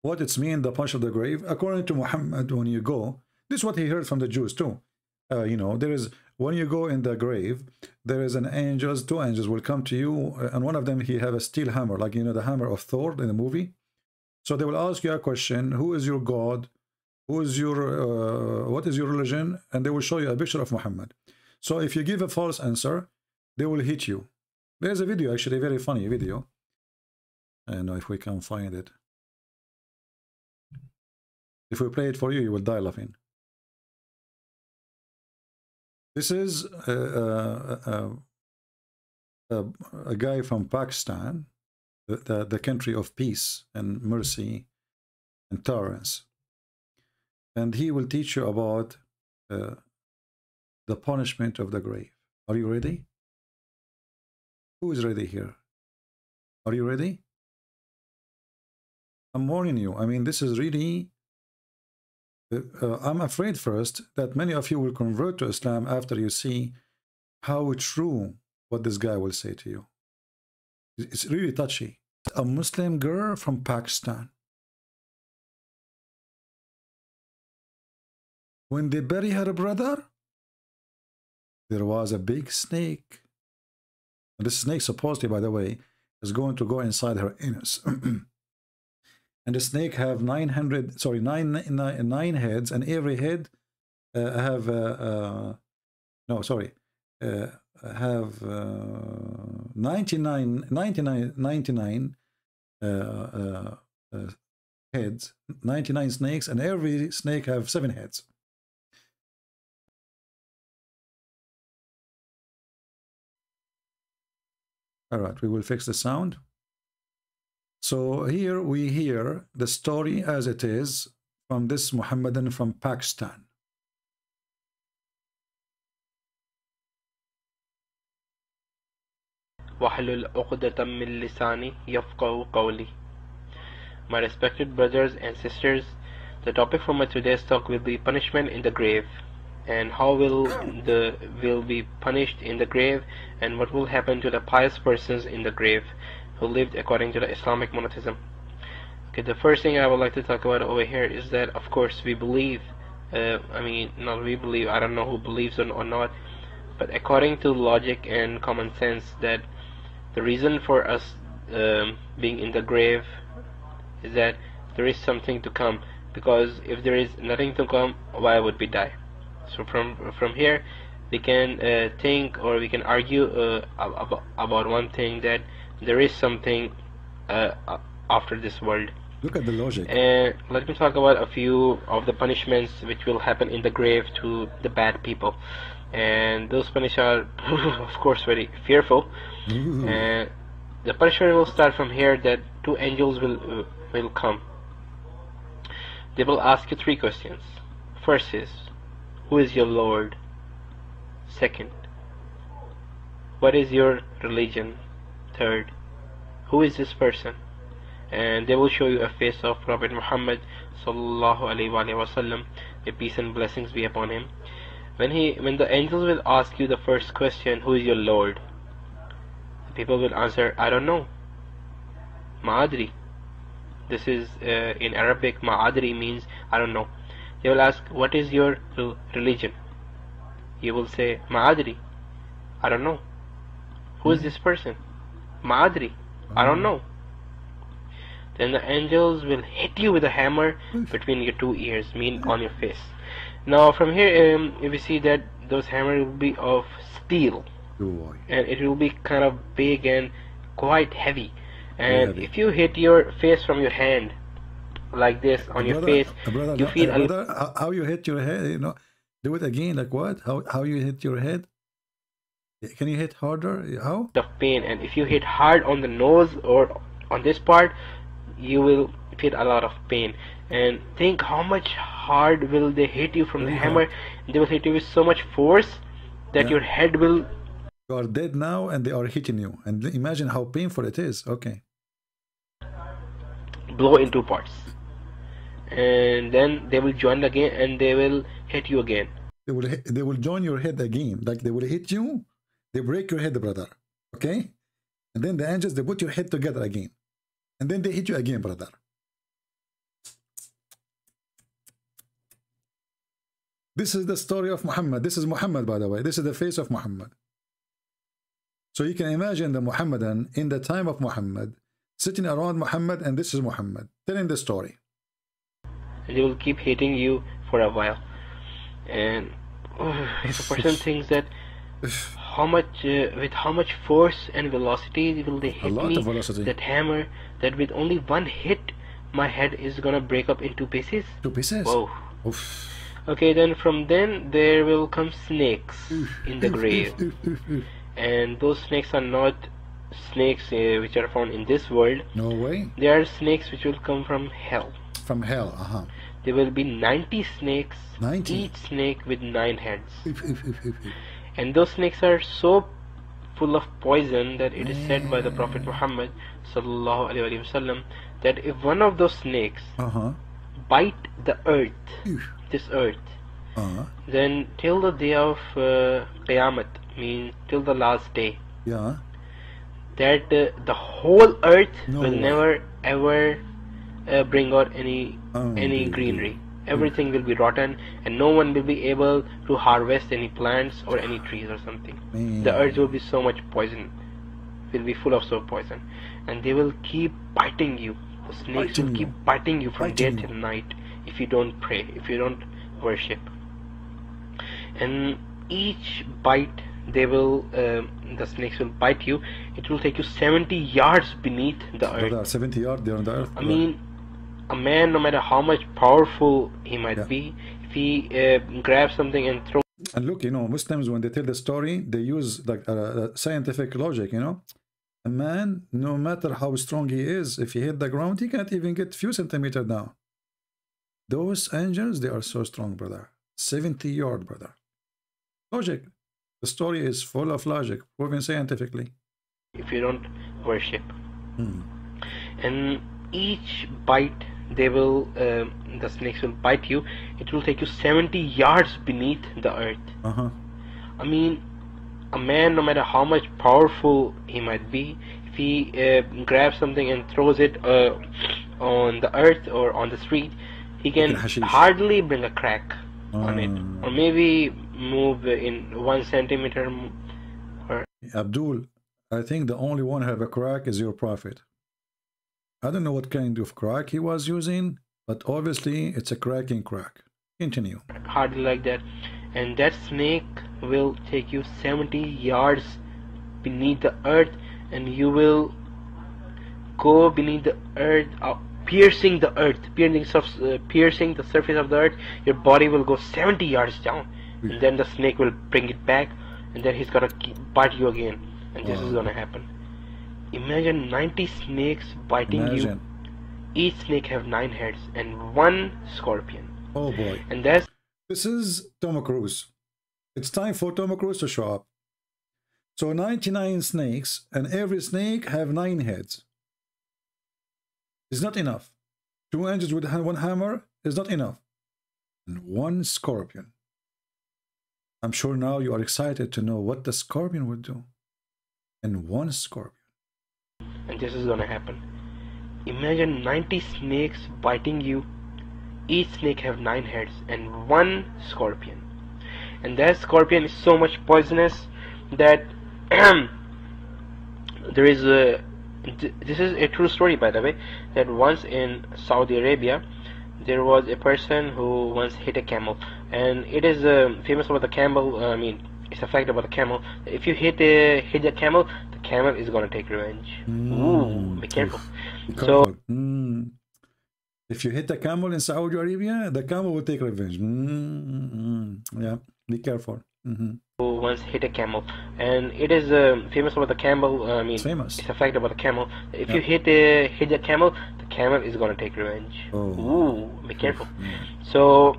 what it's mean, the punch of the grave. According to Muhammad, when you go, this is what he heard from the Jews too. You know, there is, when you go in the grave, there is an angels, two angels will come to you, and one of them, he have a steel hammer, like, you know, the hammer of Thor in the movie. So they will ask you a question: who is your God? Who is your what is your religion? And they will show you a picture of Muhammad. So if you give a false answer, they will hit you. There's a video, actually, a very funny video. I don't know if we can find it. If we play it for you, you will die laughing. This is a guy from Pakistan, the country of peace and mercy and tolerance. And he will teach you about the punishment of the grave. Are you ready? Who is ready here? Are you ready? I'm warning you. I mean, this is really... I'm afraid first that many of you will convert to Islam after you see how true what this guy will say to you. It's really touchy. A Muslim girl from Pakistan. When they bury her brother, there was a big snake. And this snake, supposedly, by the way, is going to go inside her anus. And the snake have 9 heads, and every head have have 99 heads, 99 snakes, and every snake have 7 heads. All right, we will fix the sound. So here we hear the story as it is from this Muhammadan from Pakistan. وَحْلُلْ عُقْدَةً مِّن لِّسَانِي يَفْقَهُ قَوْلِي. My respected brothers and sisters, the topic for my today's talk will be punishment in the grave, and how will be punished in the grave, and what will happen to the pious persons in the grave who lived according to the Islamic monotheism. Okay, the first thing I would like to talk about over here is that, of course, we believe, I don't know who believes or not, but according to logic and common sense, that the reason for us being in the grave is that there is something to come, because if there is nothing to come, why would we die? So from here we can think, or we can argue about one thing, that there is something after this world. Look at the logic. And let me talk about a few of the punishments which will happen in the grave to the bad people, and those punishments are of course very fearful. And the punishment will start from here, that 2 angels will come. They will ask you 3 questions. First is, who is your Lord? Second, what is your religion? Third, who is this person? And they will show you a face of Prophet Muhammad sallallahu alaihi wasallam, may peace and blessings be upon him. When the angels will ask you the first question, who is your Lord? The people will answer, I don't know. Ma'adri. This is in Arabic, Ma'adri means I don't know. They will ask, what is your religion? You will say, Ma'adri, I don't know. Who is this person? Ma'adri, I don't know. Then the angels will hit you with a hammer between your 2 ears, mean on your face. Now from here, if you see that those hammers will be of steel, and it will be kind of big and quite heavy. And if you hit your face from your hand like this on your face, you feel how you hit your head, you know. Do it again, like what? How you hit your head? Can you hit harder? How? Of pain. And if you hit hard on the nose or on this part, you will feel a lot of pain. And think how much hard will they hit you from the hammer. They will hit you with so much force that your head will... You are dead now and they are hitting you. And imagine how painful it is. Okay. blow in 2 parts. And then they will join again and they will hit you again. They will join your head again. Like they will hit you. They break your head, brother. Okay? And then the angels, they put your head together again. And then they hit you again, brother. This is the story of Muhammad. This is Muhammad, by the way. This is the face of Muhammad. So you can imagine the Muhammadan in the time of Muhammad, sitting around Muhammad, and this is Muhammad telling the story. They will keep hating you for a while. And if a person thinks that with how much force and velocity will they hit me, that hammer, that with only one hit my head is gonna break up in two pieces. Whoa. Oof. Okay, then from then there will come snakes in the grave. And those snakes are not snakes which are found in this world. No way. They are snakes which will come from hell. From hell, There will be 90 snakes, 90? Each snake with 9 heads. And those snakes are so full of poison that it is said by the Prophet Muhammad sallallahu alaihi wasallam that if one of those snakes bite the earth, this earth, then till the day of Qiyamah, means till the last day, that the whole earth will never ever bring out any greenery. Everything will be rotten, and no one will be able to harvest any plants or any trees or something. The earth will be so much poison, will be full of so poison, and they will keep biting you. The snakes will keep biting you from day till night if you don't pray, if you don't worship. And each bite, the snakes will bite you. It will take you 70 yards beneath the earth. 70 yards there on the earth. I mean, a man, no matter how much powerful he might be, if he grabs something and throws. And look, Muslims, when they tell the story, they use like scientific logic. A man, no matter how strong he is, if he hit the ground, he can't even get few centimeters down. Those angels, they are so strong, brother. 70 yards, brother. Logic. The story is full of logic, proven scientifically. If you don't worship. And each bite, the snakes will bite you. It will take you 70 yards beneath the earth. I mean, a man, no matter how much powerful he might be, if he grabs something and throws it on the earth or on the street, he can hardly bring a crack on it, or maybe move in 1 centimeter. Abdul, I think the only one who have a crack is your prophet. I don't know what kind of crack he was using, but obviously it's a cracking crack. Continue. Hardly like that. And that snake will take you 70 yards beneath the earth, and you will go beneath the earth, piercing the earth, piercing the surface of the earth. Your body will go 70 yards down, and then the snake will bring it back, and then he's gonna bite you again, and this is gonna happen. Imagine 90 snakes biting you. Each snake have 9 heads and 1 scorpion. Oh boy. And this is Tom Cruise. It's time for Tom Cruise to show up. So 99 snakes, and every snake have 9 heads. It's not enough. 2 angels with 1 hammer is not enough. And 1 scorpion. I'm sure now you are excited to know what the scorpion would do. And 1 scorpion. And this is gonna happen. Imagine 90 snakes biting you. Each snake have 9 heads and 1 scorpion. And that scorpion is so much poisonous that there is a... This is a true story, by the way, that once in Saudi Arabia there was a person who once hit a camel, and it is famous about the camel. I mean, it's a fact about the camel. If you hit the camel is gonna take revenge. Ooh, be careful. So, if you hit the camel in Saudi Arabia, the camel will take revenge. Yeah, be careful. Who once hit a camel, and it is famous about the camel. I mean, famous. It's a fact about the camel. If you hit the camel is gonna take revenge. Ooh, be careful. So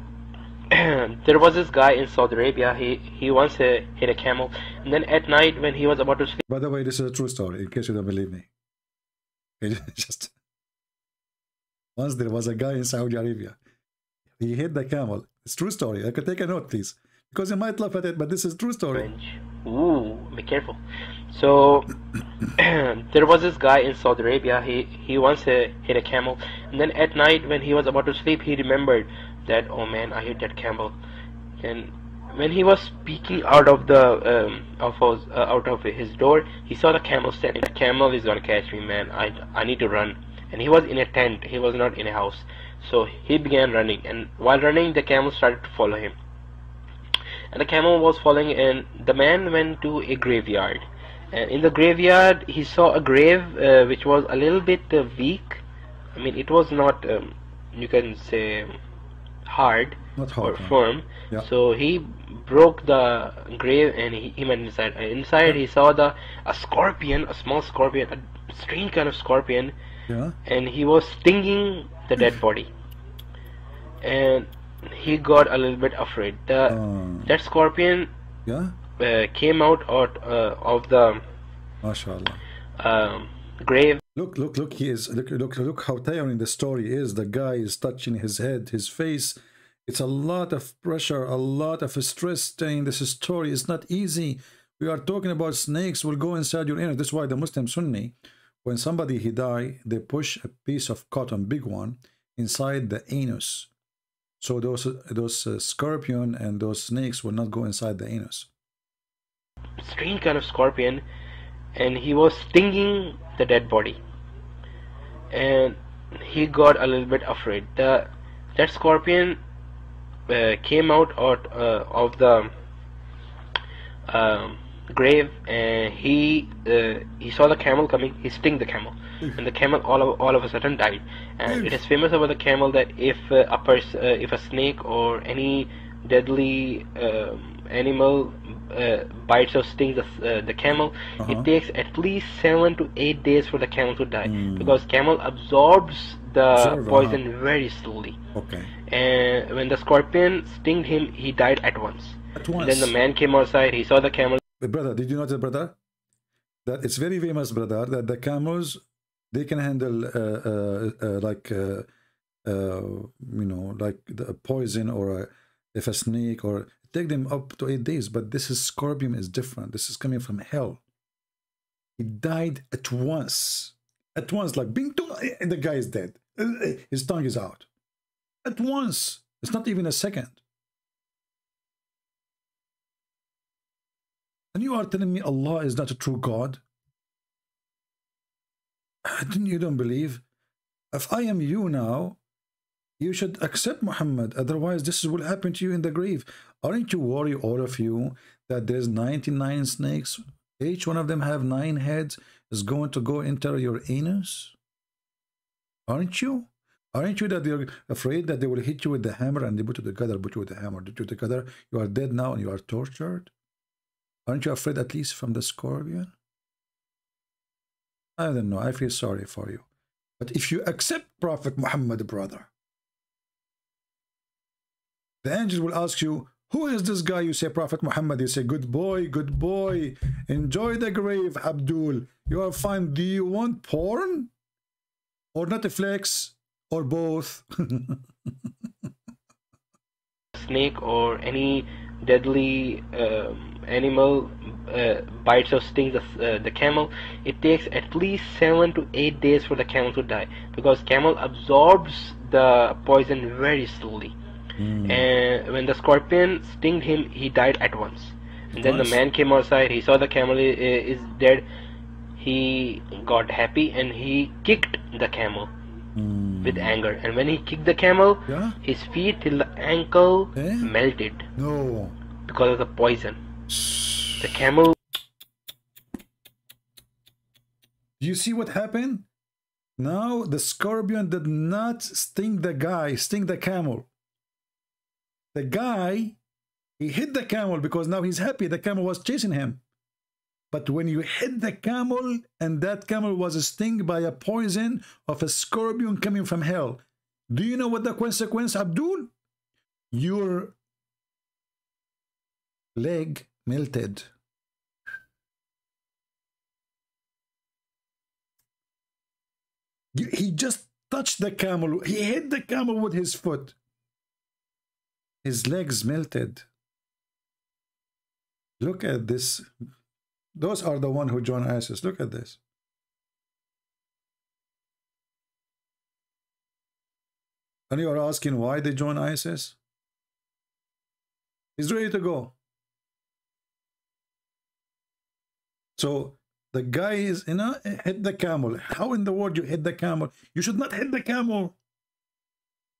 there was this guy in Saudi Arabia. He once hit a camel, and then at night when he was about to sleep. By the way, this is a true story. In case you don't believe me, just once there was a guy in Saudi Arabia. He hit the camel. It's true story. I could take a note, please, because you might laugh at it, but this is true story. Ooh, be careful. So there was this guy in Saudi Arabia. He once hit a camel, and then at night when he was about to sleep, he remembered that, oh man, I hit that camel. And when he was peeking out of the out of his door, he saw the camel standing. The camel is gonna catch me, man. I need to run. And he was in a tent. He was not in a house. So he began running. And while running, the camel started to follow him. And the camel was following. And the man went to a graveyard. And in the graveyard, he saw a grave which was a little bit weak. I mean, it was not, you can say, hard or firm. Yeah. So he broke the grave and he went inside. And inside he saw a scorpion, a small scorpion, a strange kind of scorpion. Yeah. And he was stinging the dead body. And he got a little bit afraid. That scorpion yeah. Came out of the MashaAllah. Grave. Look, he is look how tiring the story is. The guy is touching his head, his face. It's a lot of pressure, a lot of stress telling this story. It's not easy. We are talking about snakes will go inside your anus. That's why the Muslim Sunni, when somebody he die, they push a piece of cotton, big one, inside the anus. So those scorpion and those snakes will not go inside the anus. Strange kind of scorpion, and he was stinging the dead body. And he got a little bit afraid. That scorpion came out of the grave, and he saw the camel coming. He stung the camel, and the camel all of a sudden died. And it is famous about the camel that if a snake or any deadly animal bites or stings the camel, it takes at least 7 to 8 days for the camel to die, because camel absorbs the poison very slowly. Okay. And when the scorpion stinged him, he died at once. And then the man came outside. He saw the camel. Brother, did you notice, brother, that it's very famous, brother, that the camels, they can handle like you know, like the poison, or if a snake, or take them up to 8 days. But this is scorpion is different. This is coming from hell. He died at once, like bing, and the guy is dead. His tongue is out at once. It's not even a second. And you are telling me Allah is not a true God? You don't believe? If I am you now, you should accept Muhammad. Otherwise, this will happen to you in the grave. Aren't you worried, all of you, that there's 99 snakes? Each one of them have 9 heads, is going to go enter your anus? Aren't you? Aren't you that you're afraid that they will hit you with the hammer and they put you together, put you with the hammer, put you together? You are dead now and you are tortured? Aren't you afraid at least from the scorpion? I don't know. I feel sorry for you. But if you accept Prophet Muhammad, brother, the angel will ask you, who is this guy? You say Prophet Muhammad. You say, good boy, good boy. Enjoy the grave, Abdul. You are fine. Do you want porn? Or Netflix? Or both? Snake or any deadly animal bites or stings the camel, it takes at least 7 to 8 days for the camel to die, because camel absorbs the poison very slowly. And when the scorpion stinged him, he died at once. And then the man came outside. He saw the camel is dead. He got happy and he kicked the camel with anger. And when he kicked the camel, his feet till the ankle melted. No. Because of the poison. The camel. You see what happened? Now the scorpion did not sting the guy, sting the camel. The guy, he hit the camel because now he's happy. The camel was chasing him. But when you hit the camel and that camel was stung by a poison of a scorpion coming from hell, do you know what the consequence, Abdul? Your leg melted. He just touched the camel. He hit the camel with his foot. His legs melted. Look at this. Those are the one who joined ISIS. Look at this. And you are asking why they joined ISIS? He's ready to go. So the guy is, hit the camel. How in the world you hit the camel? You should not hit the camel.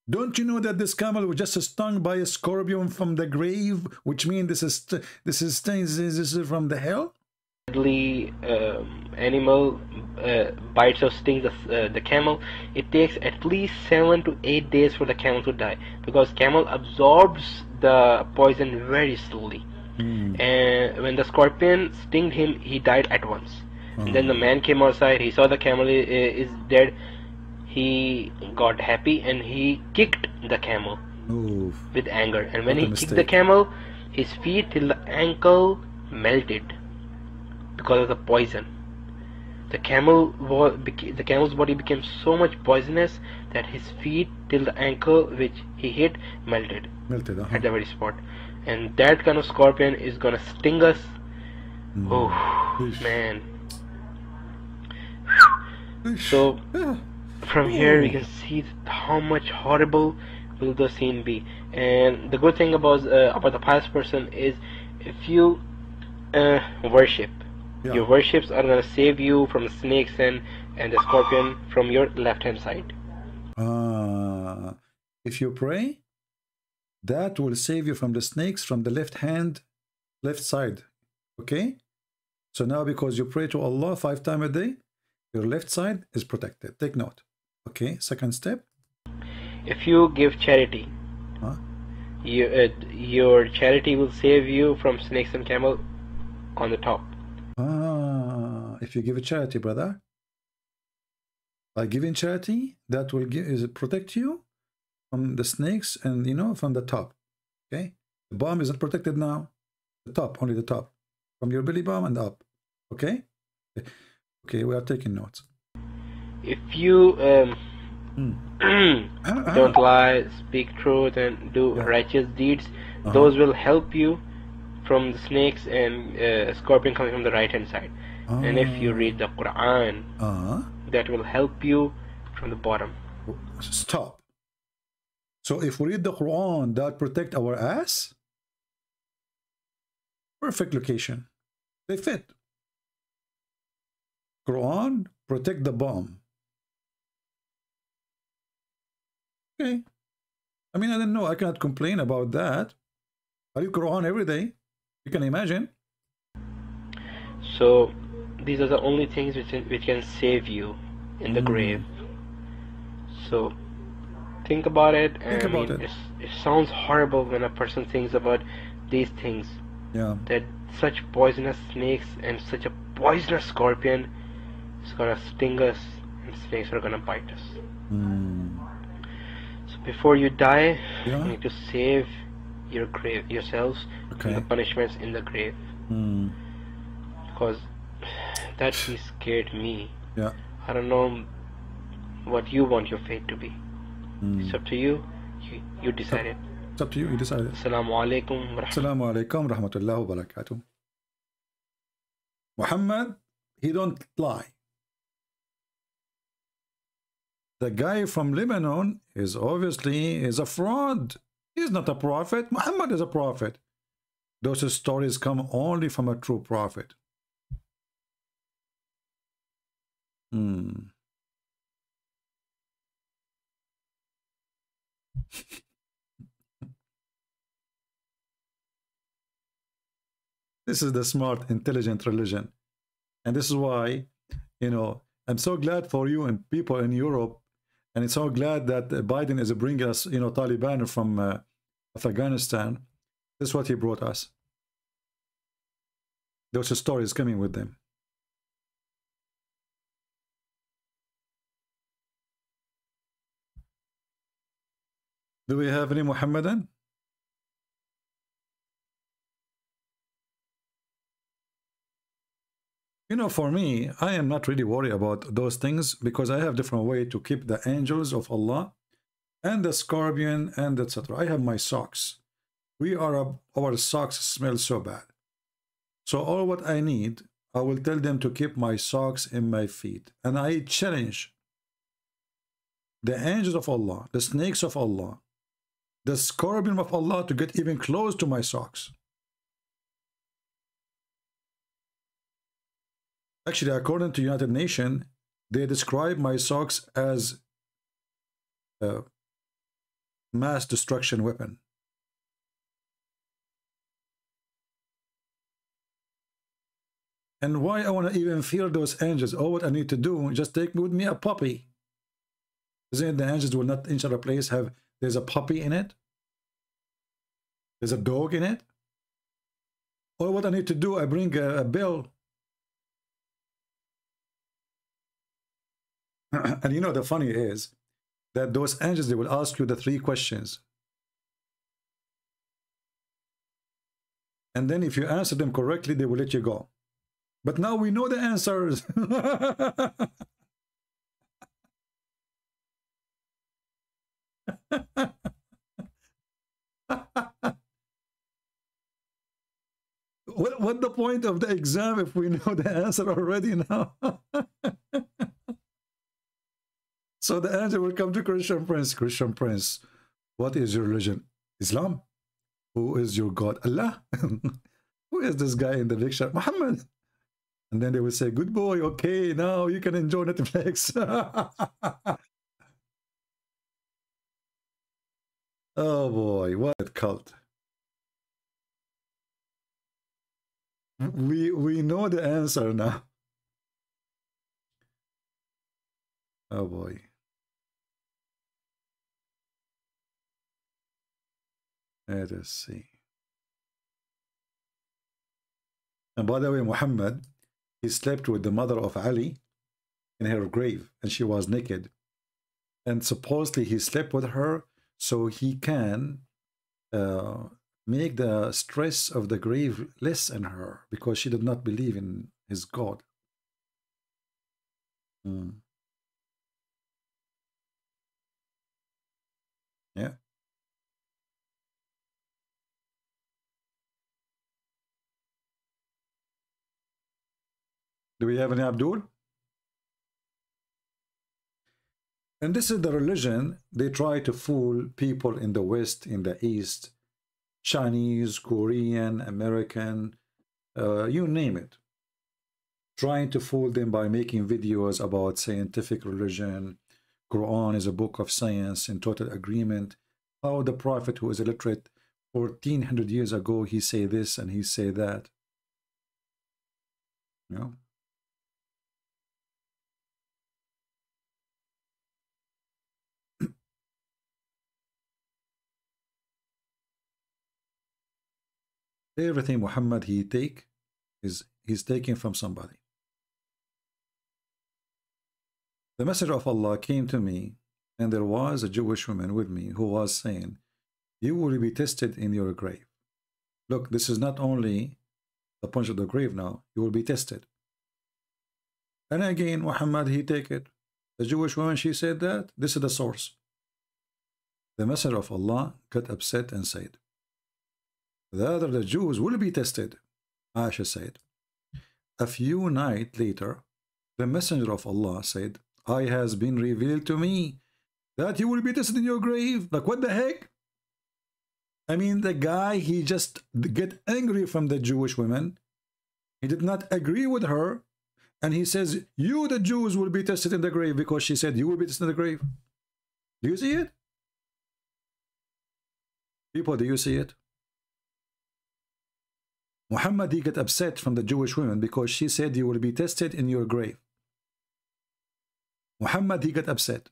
Don't you know that this camel was just stung by a scorpion from the grave, which means this is from the hell? Deadly animal bites or stings the camel. It takes at least 7 to 8 days for the camel to die, because camel absorbs the poison very slowly. And when the scorpion stinged him, he died at once. And then the man came outside. He saw the camel is dead. He got happy and he kicked the camel with anger. And when he kicked the camel, his feet till the ankle melted because of the poison. The camel's body became so much poisonous that his feet till the ankle which he hit melted at the very spot. And that kind of scorpion is gonna sting us. Oh man. So from here we can see how much horrible will the scene be. And the good thing about the pious person is, if you worship, your worships are gonna save you from the snakes and the scorpion from your left hand side. If you pray, that will save you from the snakes from the left side. Okay, so now because you pray to Allah 5 times a day, your left side is protected. Take note. Okay, second step. If you give charity, your charity will save you from snakes and camel on the top. If you give a charity, brother, by giving charity, that will protect you from the snakes and from the top. Okay, the bottom isn't protected now. The top, only the top, from your belly button and up. Okay. Okay, we are taking notes. If you don't lie, speak truth, and do righteous deeds, those will help you from the snakes and scorpion coming from the right hand side. And if you read the Quran, that will help you from the bottom. Stop. So if we read the Quran, that protect our ass? Perfect location. They fit. Quran, protect the bomb. Okay. I mean, I don't know. I cannot complain about that. I read Quran every day. You can imagine. So these are the only things which can save you in the grave. So think about it. It sounds horrible when a person thinks about these things. Yeah. That such poisonous snakes and such a poisonous scorpion is gonna sting us, and snakes are gonna bite us. So before you die, you need to save yourselves from the punishments in the grave. Because that scared me. Yeah. I don't know what you want your fate to be. It's up to you. You decide it. It's up to you. You decide it. Assalamu alaikum. Assalamu alaikum rahmatullahi wa barakatuh. Muhammad, he don't lie. The guy from Lebanon is obviously a fraud. He's not a prophet. Muhammad is a prophet. Those stories come only from a true prophet. This is the smart, intelligent religion. And this is why, I'm so glad for you and people in Europe. And it's so glad that Biden is bringing us, Taliban from Afghanistan. This is what he brought us. Those stories coming with them. Do we have any Muhammadan? For me, I am not really worried about those things because I have different way to keep the angels of Allah and the scorpion and etc. I have my socks. Our socks smell so bad. So all what I need, I will tell them to keep my socks in my feet. And I challenge the angels of Allah, the snakes of Allah, the scorpion of Allah to get even close to my socks. Actually, according to United Nations, they describe my socks as a mass destruction weapon. And why I want to even fear those angels? All what I need to do, just take with me a puppy. Isn't it the angels will not enter a place there's a puppy in it? There's a dog in it? All what I need to do, I bring a bill. And you know, the funny is that those angels, they will ask you the 3 questions. And then if you answer them correctly, they will let you go. But now we know the answers. What the point of the exam if we know the answer already now? So the answer will come to Christian Prince. Christian Prince, what is your religion? Islam. Who is your God? Allah. Who is this guy in the picture? Muhammad. And then they will say, good boy, okay, now you can enjoy Netflix. Oh boy, what a cult. We know the answer now. Oh boy. Let us see. And by the way, Muhammad, he slept with the mother of Ali in her grave, and she was naked. And supposedly he slept with her so he can make the stress of the grave less in her, because she did not believe in his God. Yeah. Do we have any Abdul? And this is the religion they try to fool people in the West, in the East, Chinese, Korean, American, you name it. Trying to fool them by making videos about scientific religion. Quran is a book of science in total agreement. How the Prophet, who is illiterate 1400 years ago, he say this and he say that. You know? Everything Muhammad he's taking from somebody. The Messenger of Allah came to me, and there was a Jewish woman with me who was saying, you will be tested in your grave. Look, this is not only the punch of the grave now, you will be tested. And again, Muhammad, he take it. The Jewish woman, she said that. This is the source. The Messenger of Allah got upset and said, rather the Jews will be tested. Aisha said. A few nights later, the Messenger of Allah said, I has been revealed to me that you will be tested in your grave. Like, what the heck? I mean, the guy, he just get angry from the Jewish women. He did not agree with her. And he says, you, the Jews, will be tested in the grave, because she said, you will be tested in the grave. Do you see it? People, do you see it? Muhammad, he got upset from the Jewish women because she said, you will be tested in your grave. Muhammad, he got upset.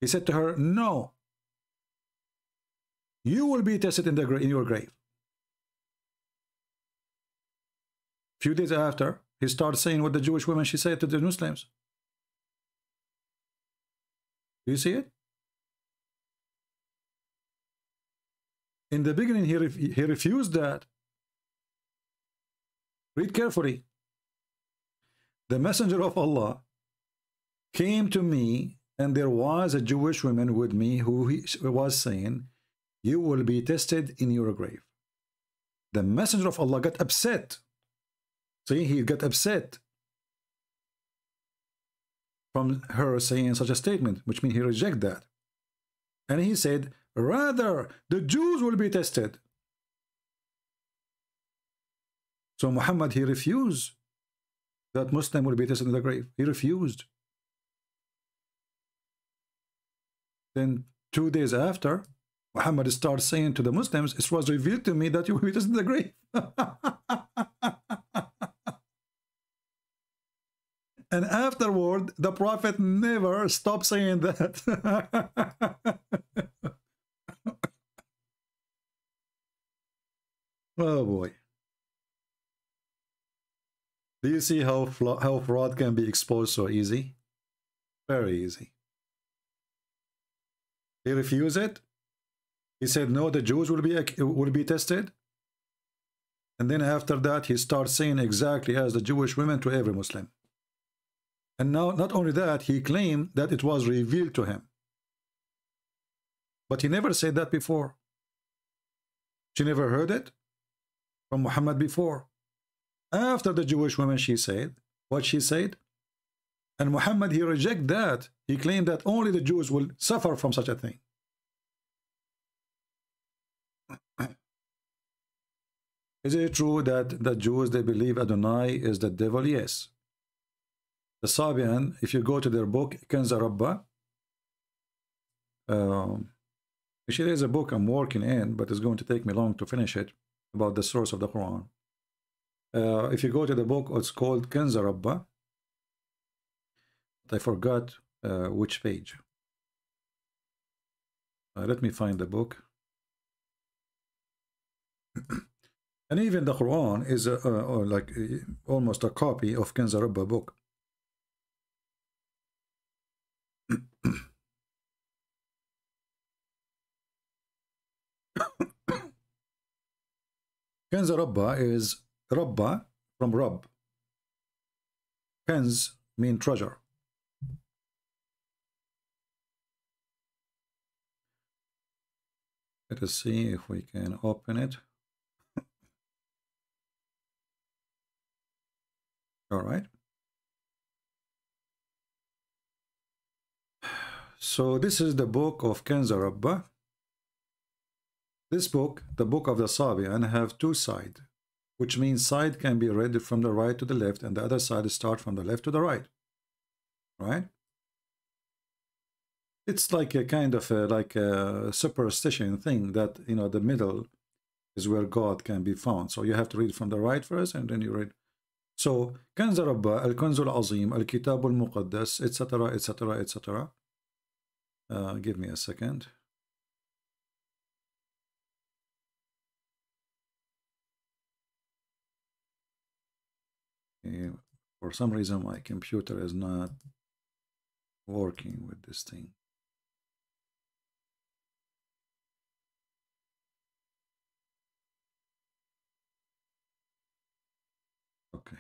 He said to her, no, you will be tested in your grave. A few days after, he started saying what the Jewish women, she said to the Muslims. Do you see it? In the beginning, he refused that. Read carefully. The Messenger of Allah came to me, and there was a Jewish woman with me who he was saying, you will be tested in your grave. The Messenger of Allah got upset. See, he got upset from her saying such a statement, which means he rejected that. And he said, Rather, the Jews will be tested. So Muhammad, he refused that Muslim will be tested in the grave. He refused. Then 2 days after, Muhammad starts saying to the Muslims, it was revealed to me that you will be tested in the grave. And afterward, the Prophet never stopped saying that. Oh boy. Do you see how fraud can be exposed so easy? Very easy. He refused it. He said, no, the Jews will be tested. And then after that, he starts saying exactly as the Jewish women to every Muslim. And now, not only that, he claimed that it was revealed to him. But he never said that before. She never heard it from Muhammad before. After the Jewish woman, she said what she said. And Muhammad, he rejected that. He claimed that only the Jews will suffer from such a thing. Is it true that the Jews, they believe Adonai is the devil? Yes. The Sabian, if you go to their book, Kanza Rabba, actually there's a book I'm working in, but it's going to take me long to finish it, about the source of the Quran. If you go to the book, it's called Kanza Rabba. I forgot which page. Let me find the book. And even the Quran is like almost a copy of Kanza Rabba book. Kanza Rabba is Rabba from Rabb. Kanz mean treasure. Let us see if we can open it. All right. So this is the book of Kanza Rabba. This book, the book of the Sabian, have two sides, which means side can be read from the right to the left, and the other side start from the left to the right. Right? It's like a kind of like a superstition thing that, you know, the middle is where God can be found. So you have to read from the right first, and then you read. So Kanza Rabba, Al-Kanzul Azim, Al-Kitab Al-Muqaddas, etc., etc., etc. Give me a second. For some reason, my computer is not working with this thing. Okay.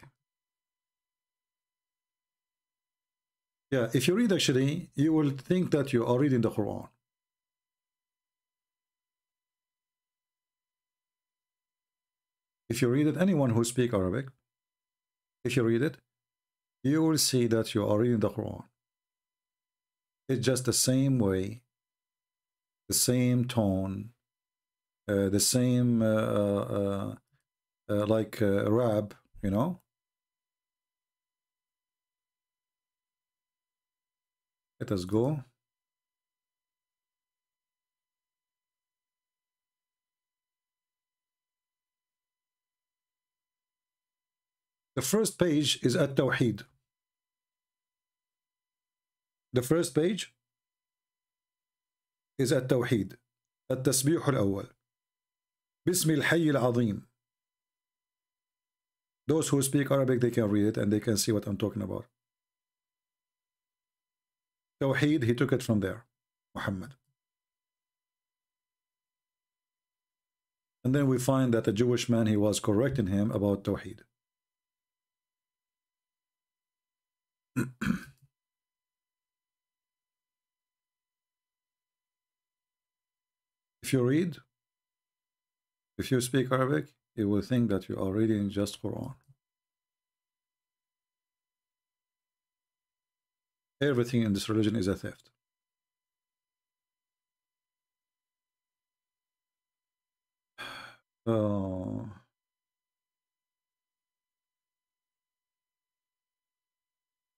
Yeah, if you read actually, you will think that you are reading the Quran. If you read it, anyone who speaks Arabic, if you read it, you will see that you are reading the Quran. It's just the same way, the same tone, the same like rap, you know. Let us go. The first page is At-Tawheed. The first page is At-Tawheed. التسبيح الأول. بسم الحي العظيم. Those who speak Arabic, they can read it and they can see what I'm talking about. Tawheed, he took it from there, Muhammad. And then we find that a Jewish man, he was correcting him about Tawheed. If you read, if you speak Arabic, you will think that you are reading just Quran. Everything in this religion is a theft. Uh,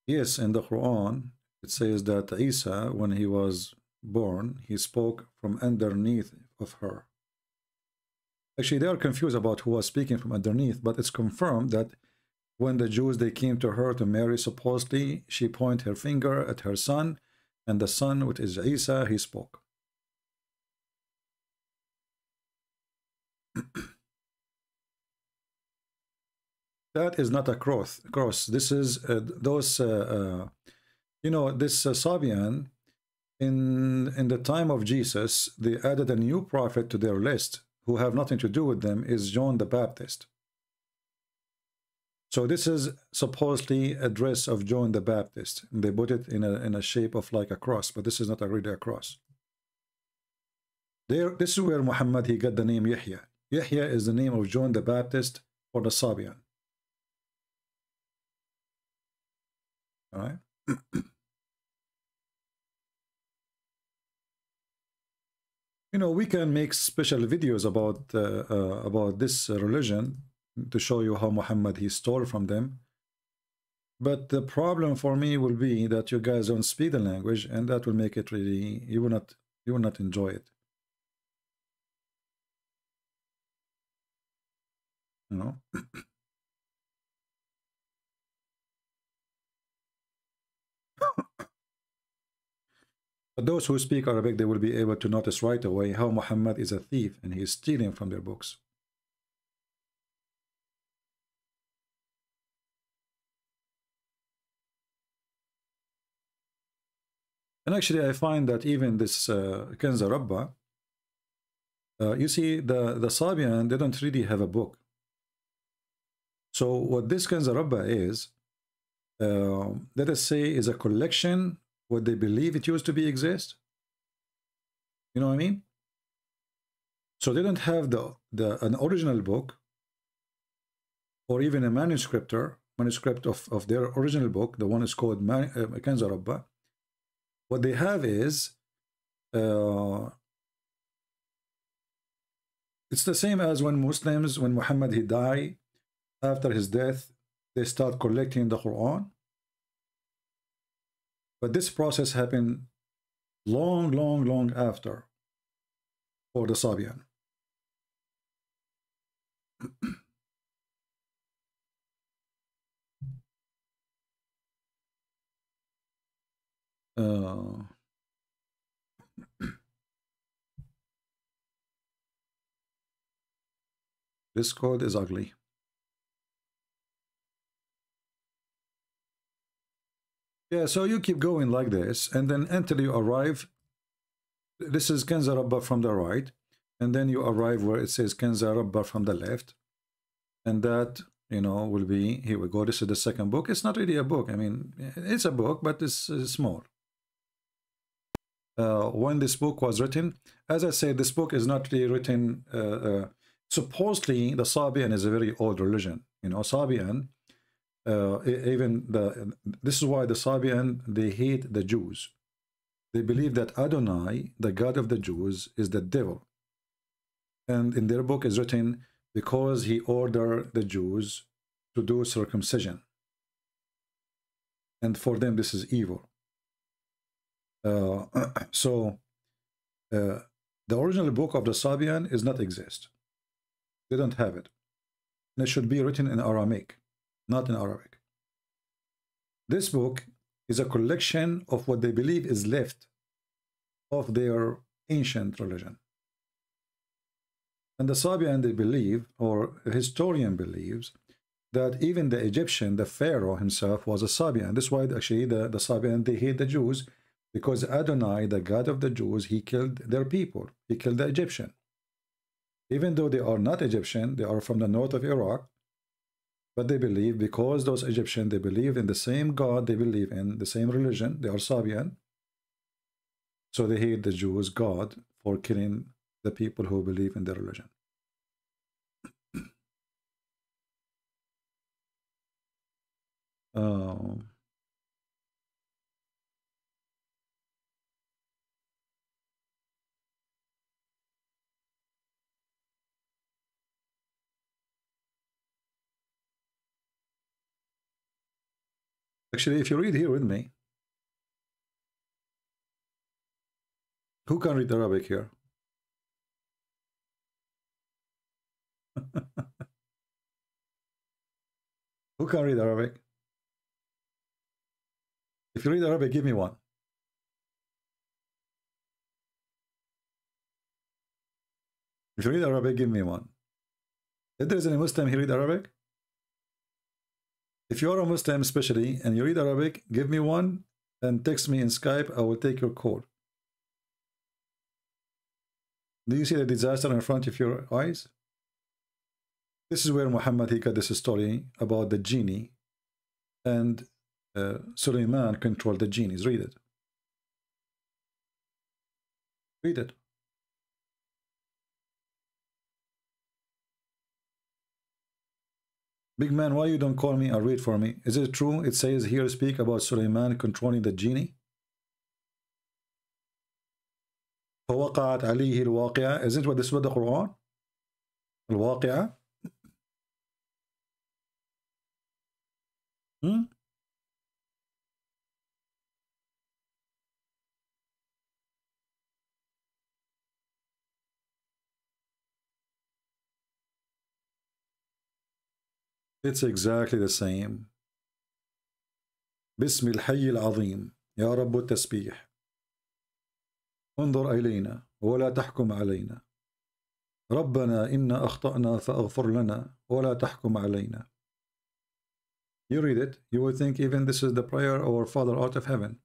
yes, in the Quran, it says that Isa, when he was born, he spoke from underneath of her. Actually, they are confused about who was speaking from underneath, but it's confirmed that when the Jews they came to her to marry, supposedly she pointed her finger at her son, and the son, which is Isa, he spoke. That is not a cross. This is those, this Sabian. In the time of Jesus, they added a new prophet to their list who have nothing to do with them, is John the Baptist. So this is supposedly a dress of John the Baptist. And they put it in a shape of like a cross, but this is not really a cross. This is where Muhammad he got the name Yahya. Yahya is the name of John the Baptist for the Sabian. All right. We can make special videos about this religion to show you how Muhammad he stole from them. But the problem for me will be that you guys don't speak the language, and that will make it really you will not enjoy it. But those who speak Arabic, they will be able to notice right away how Muhammad is a thief and he is stealing from their books. And actually, I find that even this Kenza Rabba, you see, the Sabian, they don't really have a book. So what this Kenza Rabba is, let us say, is a collection what they believe it used to be exist. You know what I mean? So they don't have an original book or even a manuscript of their original book. The one is called Kenza Rabba. What they have is it's the same as when Muslims, when Muhammad he died, after his death, they start collecting the Quran. But this process happened long after for the Sabian. This code is ugly. Yeah, so you keep going like this, and then until you arrive. This is Kenza Rabba from the right, and then you arrive where it says Kenza Rabba from the left, and that will be, here we go. This is the second book. It's not really a book. I mean, it's a book, but it's small. When this book was written, as I said, this book is not really written. Supposedly, the Sabian is a very old religion. Sabian. This is why the Sabian they hate the Jews. They believe that Adonai, the God of the Jews, is the devil. And in their book is written because he ordered the Jews to do circumcision. And for them, this is evil. So the original book of the Sabian is not exist. They don't have it. And it should be written in Aramaic, not in Arabic. This book is a collection of what they believe is left of their ancient religion. And the Sabian, they believe, or a historian believes, that even the Egyptian, the Pharaoh himself, was a Sabian. This is why actually the Sabian, they hate the Jews, because Adonai, the God of the Jews, he killed their people. He killed the Egyptian. Even though they are not Egyptian, they are from the north of Iraq, but they believe, because those Egyptians, they believe in the same God, they believe in the same religion, they are Sabian. So they hate the Jews, God, for killing the people who believe in their religion. Actually, if you read here with me, who can read Arabic here? Who can read Arabic? If you read Arabic, give me one. If you read Arabic, give me one. If there is any Muslim who read Arabic, if you are a Muslim especially and you read Arabic, give me one and text me in Skype. I will take your call. Do you see the disaster in front of your eyes? This is where Muhammad, he got this story about the genie, and Suleiman controlled the genies. Read it. Read it. Big man, why you don't call me or read for me? Is it true? It says here, speak about Suleiman controlling the genie. فوقعت عليه الواقعة. Isn't what this is the Quran? الواقعة. It's exactly the same. باسم الحي العظيم يا رب التسبيح انظر إلينا ولا تحكم علينا ربنا إنا أخطأنا فاغفر لنا ولا تحكم علينا. You read it, you will think even this is the prayer of our Father out of heaven.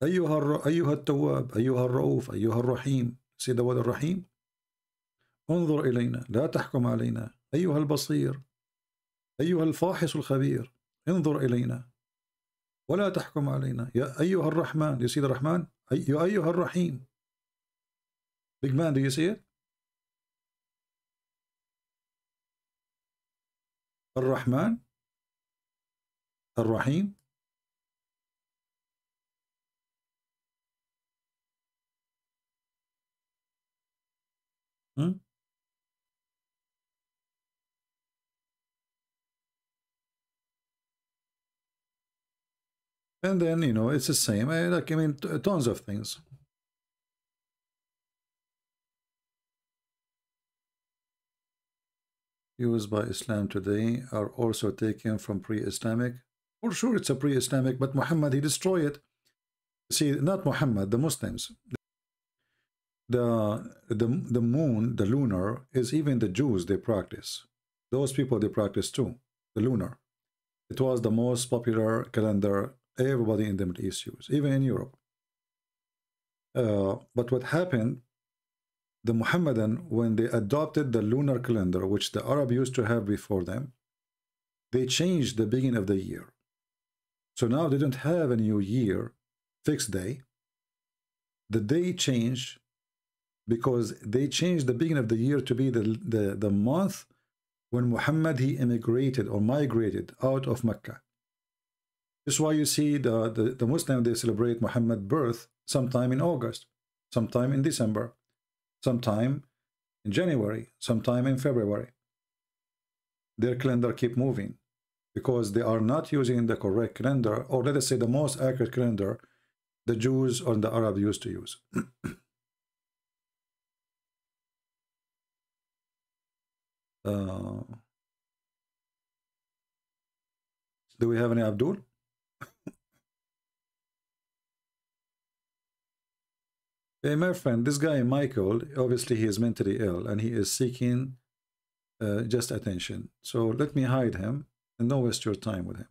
أيها التواب أيها الرؤوف أيها الرحيم. See the word الرحيم. انظر إلينا لا تحكم علينا أيها البصير أيها الفاحص الخبير انظر إلينا ولا تحكم علينا يا أيها الرحمن. You see the Rahman? يا أيها الرحيم. Big man, do you see it? الرحمن الرحيم. And then, you know, it's the same. Like, I mean, tons of things. Used by Islam today are also taken from pre-Islamic. For sure, it's a pre-Islamic, but Muhammad, he destroyed it. See, not Muhammad, the Muslims. The moon, the lunar, is even the Jews, they practice. Those people, they practice too. The lunar. It was the most popular calendar everybody in the Middle East used, even in Europe. But what happened, the Muhammadan, when they adopted the lunar calendar, which the Arab used to have before them, they changed the beginning of the year. So now they don't have a new year, fixed day. The day changed because they changed the beginning of the year to be the month when Muhammad, he immigrated or migrated out of Mecca. This is why you see the Muslims, they celebrate Muhammad's birth sometime in August, sometime in December, sometime in January, sometime in February. Their calendar keep moving because they are not using the correct calendar, or let us say the most accurate calendar the Jews or the Arab used to use. Do we have any Abdul? Hey, my friend, this guy Michael, obviously he is mentally ill and he is seeking just attention. So let me hide him and don't waste your time with him.